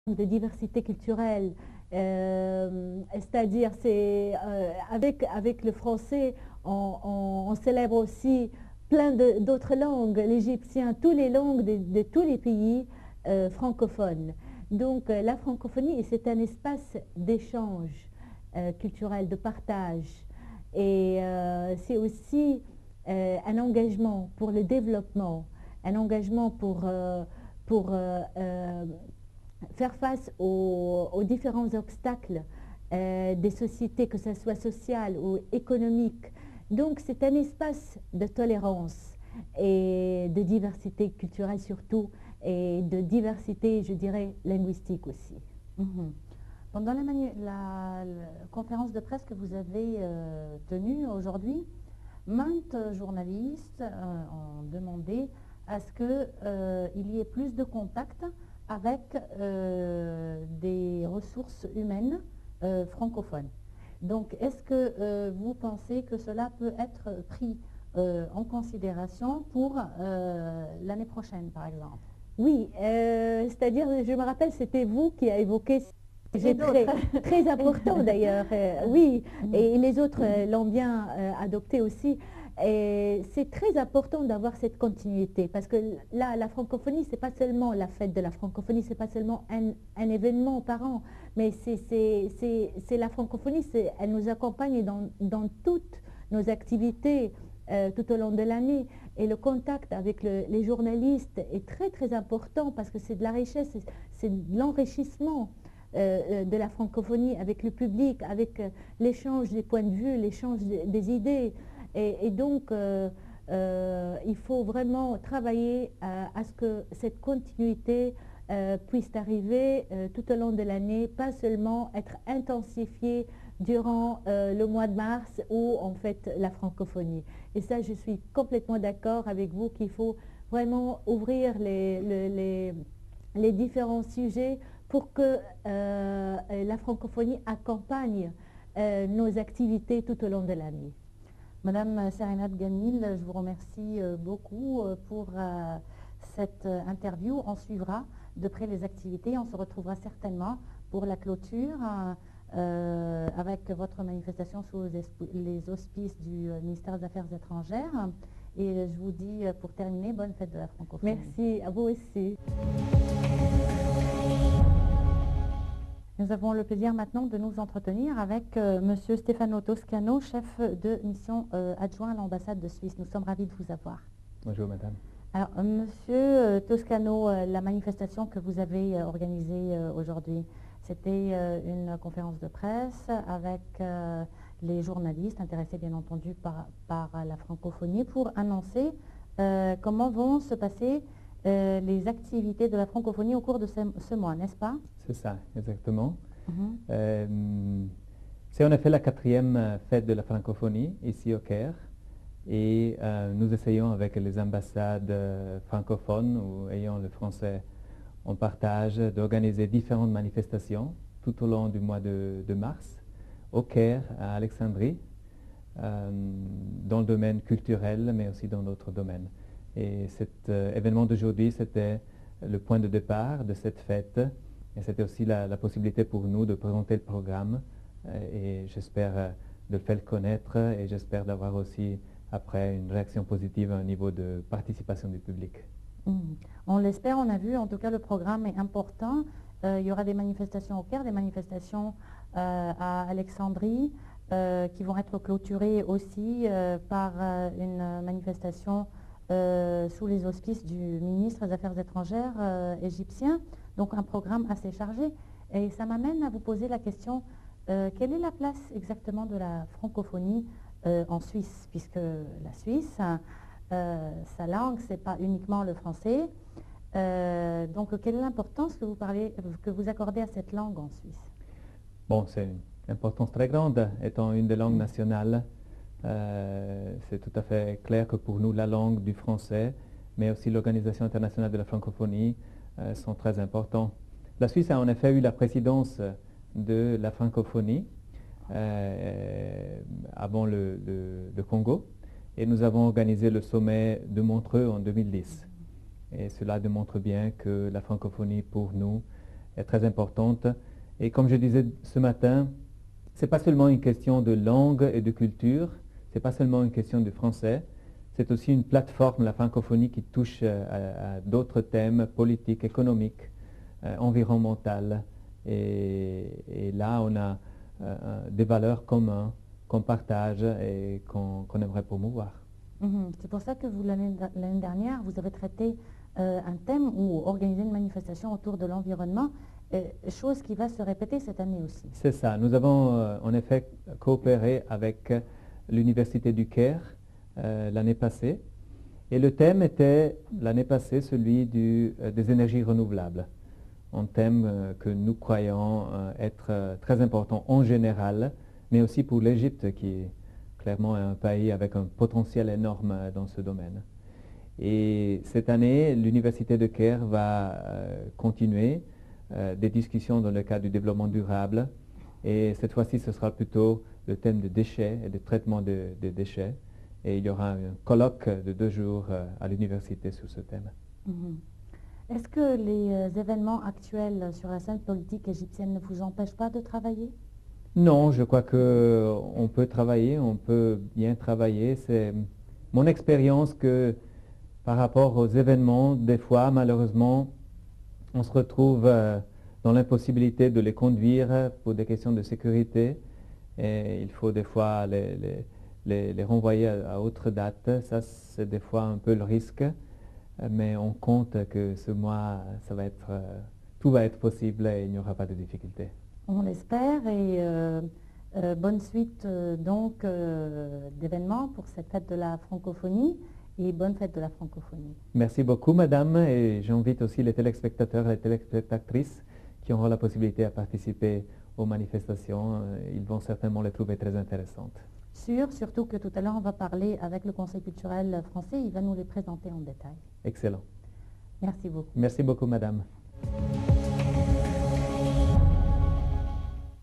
de diversité culturelle. C'est-à-dire, avec le français, on célèbre aussi plein d'autres langues, l'égyptien, toutes les langues de tous les pays francophones. Donc la francophonie, c'est un espace d'échange culturel, de partage. Et c'est aussi un engagement pour le développement, un engagement pour faire face aux différents obstacles des sociétés, que ce soit sociales ou économiques. Donc c'est un espace de tolérance et de diversité culturelle surtout, et de diversité, je dirais, linguistique aussi. Mhm. Pendant la conférence de presse que vous avez tenue aujourd'hui, maintes journalistes ont demandé à ce qu'il y ait plus de contacts avec des ressources humaines francophones. Donc, est-ce que vous pensez que cela peut être pris en considération pour l'année prochaine, par exemple? Oui, c'est-à-dire, je me rappelle, c'était vous qui a évoqué ce sujet très important d'ailleurs, oui, et les autres l'ont bien adopté aussi. Et c'est très important d'avoir cette continuité, parce que là, la francophonie, c'est pas seulement la fête de la francophonie, c'est pas seulement un événement par an, mais c'est la francophonie, elle nous accompagne dans toutes nos activités tout au long de l'année. Et le contact avec les journalistes est très très important, parce que c'est de la richesse, c'est de l'enrichissement de la francophonie avec le public, avec l'échange des points de vue, l'échange des idées. Et donc, il faut vraiment travailler à ce que cette continuité puisse arriver tout au long de l'année, pas seulement être intensifiée durant le mois de mars où on fête la francophonie. Et ça, je suis complètement d'accord avec vous qu'il faut vraiment ouvrir les différents sujets pour que la francophonie accompagne nos activités tout au long de l'année. Madame Serinat Gamil, je vous remercie beaucoup pour cette interview. On suivra de près les activités. On se retrouvera certainement pour la clôture avec votre manifestation sous les auspices du ministère des Affaires étrangères. Et je vous dis pour terminer, bonne fête de la francophonie. Merci, à vous aussi. Nous avons le plaisir maintenant de nous entretenir avec Monsieur Stefano Toscano, chef de mission adjoint à l'ambassade de Suisse. Nous sommes ravis de vous avoir. Bonjour madame. Alors Monsieur Toscano, la manifestation que vous avez organisée aujourd'hui, c'était une conférence de presse avec les journalistes intéressés bien entendu par la francophonie pour annoncer comment vont se passer les activités de la francophonie au cours de ce mois, n'est-ce pas? C'est ça, exactement. C'est en effet la 4e fête de la francophonie ici au Caire. Et nous essayons avec les ambassades francophones ou ayant le français en partage d'organiser différentes manifestations tout au long du mois de mars au Caire, à Alexandrie, dans le domaine culturel mais aussi dans d'autres domaines. Et cet événement d'aujourd'hui, c'était le point de départ de cette fête. Et c'était aussi la possibilité pour nous de présenter le programme. Et j'espère de le faire connaître et j'espère d'avoir aussi après une réaction positive à un niveau de participation du public. On l'espère, on a vu, en tout cas le programme est important. Il y aura des manifestations au Caire, des manifestations à Alexandrie qui vont être clôturées aussi par une manifestation sous les auspices du ministre des Affaires étrangères égyptien. Donc un programme assez chargé. Et ça m'amène à vous poser la question, quelle est la place exactement de la francophonie en Suisse, puisque la Suisse, sa langue, ce n'est pas uniquement le français. Donc, quelle est l'importance que vous accordez à cette langue en Suisse? Bon, c'est une importance très grande, étant une des langues nationales. C'est tout à fait clair que pour nous, la langue du français, mais aussi l'Organisation internationale de la francophonie sont très importants. La Suisse a en effet eu la présidence de la francophonie avant le Congo, et nous avons organisé le sommet de Montreux en 2010. Et cela démontre bien que la francophonie pour nous est très importante. Et comme je disais ce matin, ce n'est pas seulement une question de langue et de culture, ce n'est pas seulement une question de français, c'est aussi une plateforme, la francophonie, qui touche à d'autres thèmes politiques, économiques, environnementaux. Et là, on a des valeurs communes qu'on partage et qu'on aimerait promouvoir. C'est pour ça que vous, l'année dernière, vous avez traité un thème ou organisé une manifestation autour de l'environnement, chose qui va se répéter cette année aussi. C'est ça. Nous avons en effet coopéré avec l'Université du Caire l'année passée. Et le thème était, l'année passée, celui des énergies renouvelables. Un thème que nous croyons être très important en général, mais aussi pour l'Égypte, qui est clairement un pays avec un potentiel énorme dans ce domaine. Et cette année, l'Université de Caire va continuer des discussions dans le cadre du développement durable. Et cette fois-ci, ce sera plutôt le thème des déchets et du traitement des déchets. Et il y aura un colloque de 2 jours à l'université sur ce thème. Est-ce que les événements actuels sur la scène politique égyptienne ne vous empêchent pas de travailler? Non, je crois qu'on peut travailler, on peut bien travailler. C'est mon expérience que par rapport aux événements, des fois, malheureusement, on se retrouve dans l'impossibilité de les conduire pour des questions de sécurité. Et il faut des fois les renvoyer à autre date. Ça, c'est des fois un peu le risque. Mais on compte que ce mois, tout va être possible et il n'y aura pas de difficultés. On l'espère et bonne suite donc d'événements pour cette fête de la francophonie et bonne fête de la francophonie. Merci beaucoup madame et j'invite aussi les téléspectateurs et les téléspectatrices qui auront la possibilité à participer aux manifestations. Ils vont certainement les trouver très intéressantes. Surtout que tout à l'heure on va parler avec le Conseil culturel français, il va nous les présenter en détail. Excellent. Merci beaucoup. Merci beaucoup madame.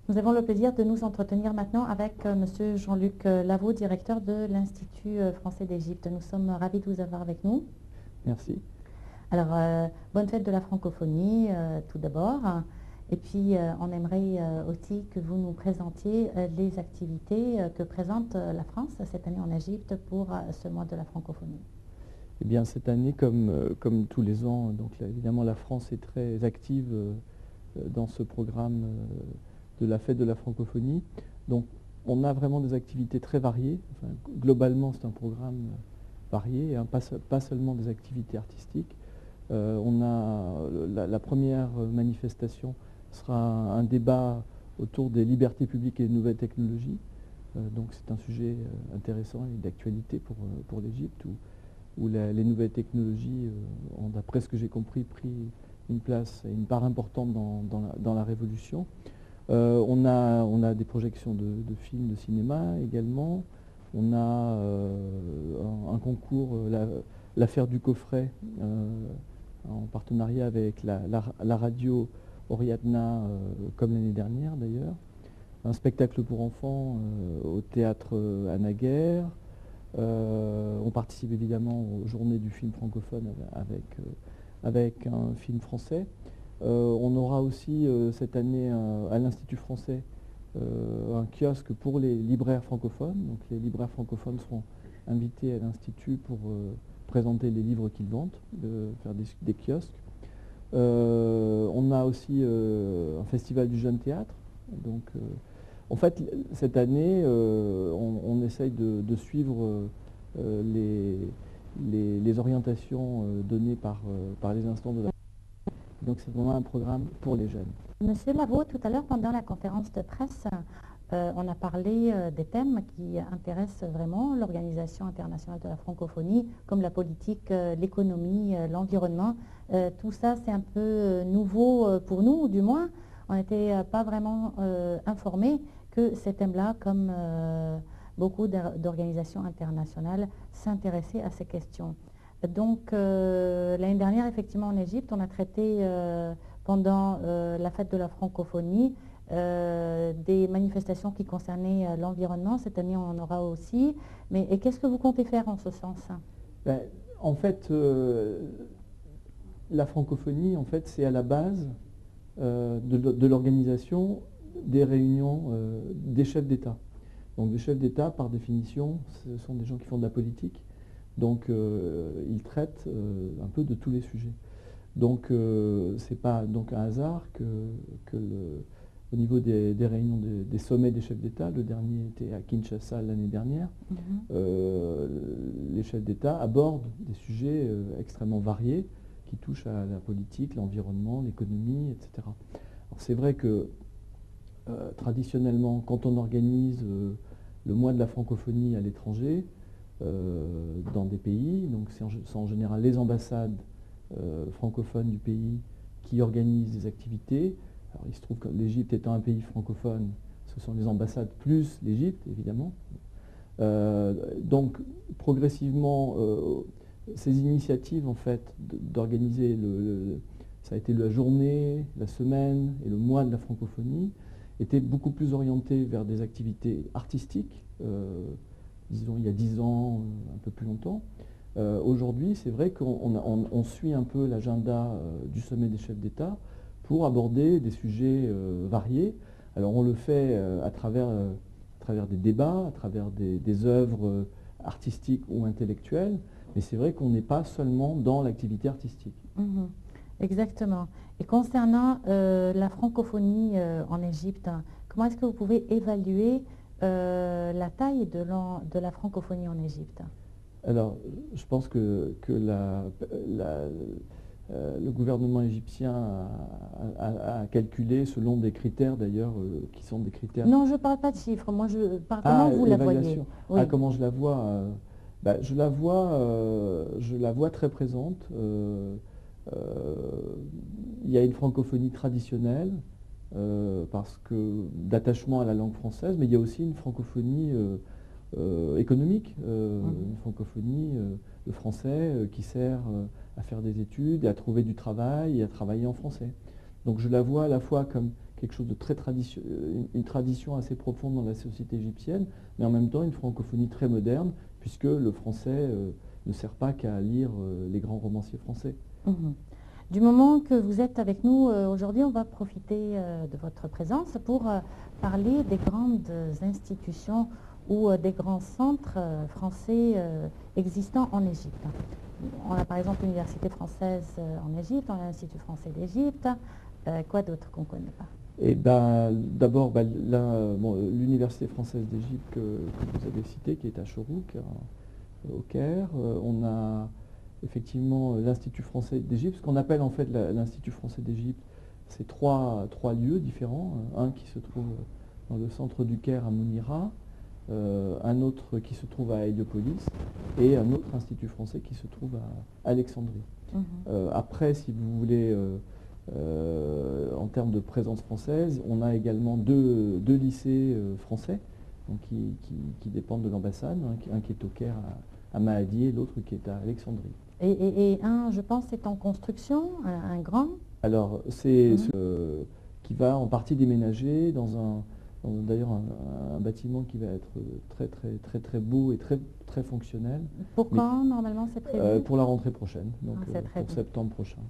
Nous avons le plaisir de nous entretenir maintenant avec M. Jean-Luc Lavaux, directeur de l'Institut français d'Égypte. Nous sommes ravis de vous avoir avec nous. Merci. Alors, bonne fête de la francophonie tout d'abord. Et puis, on aimerait aussi que vous nous présentiez les activités que présente la France cette année en Égypte pour ce mois de la francophonie. Eh bien, cette année, comme tous les ans, donc là, évidemment, la France est très active dans ce programme de la fête de la francophonie. Donc, on a vraiment des activités très variées. Enfin, globalement, c'est un programme varié, hein, pas seulement des activités artistiques. On a la première manifestation sera un débat autour des libertés publiques et des nouvelles technologies. Donc c'est un sujet intéressant et d'actualité pour l'Égypte où les nouvelles technologies ont, d'après ce que j'ai compris, pris une place et une part importante dans la révolution. On a des projections de films, de cinéma également. On a un concours, l'affaire du coffret, en partenariat avec la radio Oriadna, comme l'année dernière d'ailleurs. Un spectacle pour enfants au théâtre Anna Guerre. On participe évidemment aux journées du film francophone avec un film français. On aura aussi cette année à l'Institut français un kiosque pour les libraires francophones. Donc les libraires francophones seront invités à l'Institut pour présenter les livres qu'ils vendent, faire des kiosques. On a aussi un festival du jeune théâtre. Donc, en fait, cette année, on essaye de suivre les orientations données par les instances de la. Donc, c'est vraiment un programme pour les jeunes. Monsieur Lavaux, tout à l'heure, pendant la conférence de presse, on a parlé des thèmes qui intéressent vraiment l'Organisation internationale de la francophonie, comme la politique, l'économie, l'environnement. Tout ça, c'est un peu nouveau pour nous, du moins. On n'était pas vraiment informés que ces thèmes-là, comme beaucoup d'organisations internationales, s'intéressaient à ces questions. Donc, l'année dernière, effectivement, en Égypte, on a traité pendant la fête de la francophonie des manifestations qui concernaient l'environnement. Cette année, on en aura aussi. Mais qu'est-ce que vous comptez faire en ce sens? En fait, la francophonie, en fait, c'est à la base de l'organisation des réunions des chefs d'État. Donc les chefs d'État, par définition, ce sont des gens qui font de la politique, donc ils traitent un peu de tous les sujets. Donc c'est pas donc un hasard que au niveau des réunions des sommets des chefs d'État, le dernier était à Kinshasa l'année dernière, les chefs d'État abordent des sujets extrêmement variés qui touchent à la politique, l'environnement, l'économie, etc. Alors c'est vrai que traditionnellement, quand on organise le mois de la francophonie à l'étranger, dans des pays, donc c'est en général les ambassades francophones du pays qui organisent des activités. Alors il se trouve que l'Égypte étant un pays francophone, ce sont les ambassades plus l'Égypte, évidemment. Donc progressivement, ces initiatives en fait d'organiser ça a été la journée, la semaine et le mois de la francophonie, étaient beaucoup plus orientées vers des activités artistiques, disons il y a 10 ans, un peu plus longtemps. Aujourd'hui, c'est vrai qu'on suit un peu l'agenda du sommet des chefs d'État pour aborder des sujets variés. Alors on le fait à travers des débats, à travers des œuvres artistiques ou intellectuelles, mais c'est vrai qu'on n'est pas seulement dans l'activité artistique. Exactement. Et concernant la francophonie en Égypte, comment est-ce que vous pouvez évaluer la taille de la francophonie en Égypte? Alors, je pense que le gouvernement égyptien a calculé, selon des critères d'ailleurs, qui sont des critères... Non, je ne parle pas de chiffres, moi je parle comment vous la voyez. Oui. Comment je la vois je la vois très présente. Il y a une francophonie traditionnelle, parce que d'attachement à la langue française, mais il y a aussi une francophonie économique, une francophonie, le français qui sert à faire des études, à trouver du travail et à travailler en français. Donc je la vois à la fois comme quelque chose de très une tradition assez profonde dans la société égyptienne, mais en même temps une francophonie très moderne, puisque le français ne sert pas qu'à lire les grands romanciers français. Du moment que vous êtes avec nous aujourd'hui, on va profiter de votre présence pour parler des grandes institutions ou des grands centres français existants en Égypte. On a par exemple l'Université française en Égypte, on a l'Institut français d'Égypte, quoi d'autre qu'on ne connaît pas? Et d'abord, l'Université française d'Égypte que vous avez citée, qui est à Chorouk, au Caire. On a effectivement l'Institut français d'Égypte. Ce qu'on appelle en fait l'Institut français d'Égypte, c'est trois lieux différents. Un qui se trouve dans le centre du Caire à Mounira, un autre qui se trouve à Héliopolis et un autre institut français qui se trouve à Alexandrie. Après, si vous voulez, en termes de présence française, on a également deux lycées français donc qui dépendent de l'ambassade, un qui est au Caire à Mahadi et l'autre qui est à Alexandrie. Et un, je pense, est en construction, un grand? Alors, c'est qui va en partie déménager dans d'ailleurs un bâtiment qui va être très beau et très fonctionnel. Pour quand, normalement, c'est prévu? Pour la rentrée prochaine, donc pour bien. septembre prochain.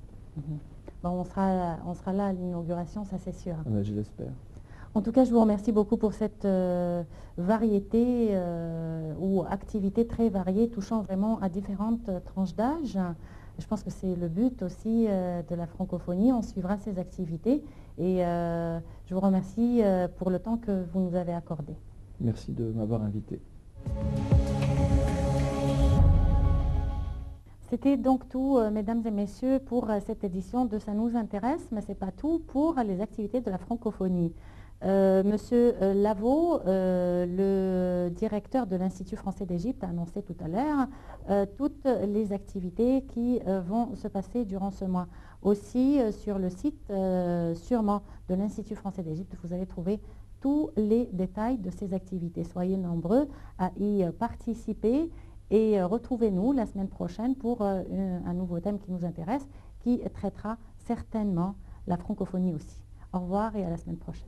Bon, on sera là à l'inauguration, ça c'est sûr. Je l'espère. En tout cas, je vous remercie beaucoup pour cette variété ou activité très variée, touchant vraiment à différentes tranches d'âge. Je pense que c'est le but aussi de la francophonie. On suivra ces activités et je vous remercie pour le temps que vous nous avez accordé. Merci de m'avoir invité. C'était donc tout, mesdames et messieurs, pour cette édition de Ça nous intéresse, mais ce n'est pas tout pour les activités de la francophonie. Monsieur Lavaux, le directeur de l'Institut français d'Égypte, a annoncé tout à l'heure toutes les activités qui vont se passer durant ce mois. Aussi, sur le site sûrement de l'Institut français d'Égypte, vous allez trouver tous les détails de ces activités. Soyez nombreux à y participer et retrouvez-nous la semaine prochaine pour un nouveau thème qui nous intéresse, qui traitera certainement la francophonie aussi. Au revoir et à la semaine prochaine.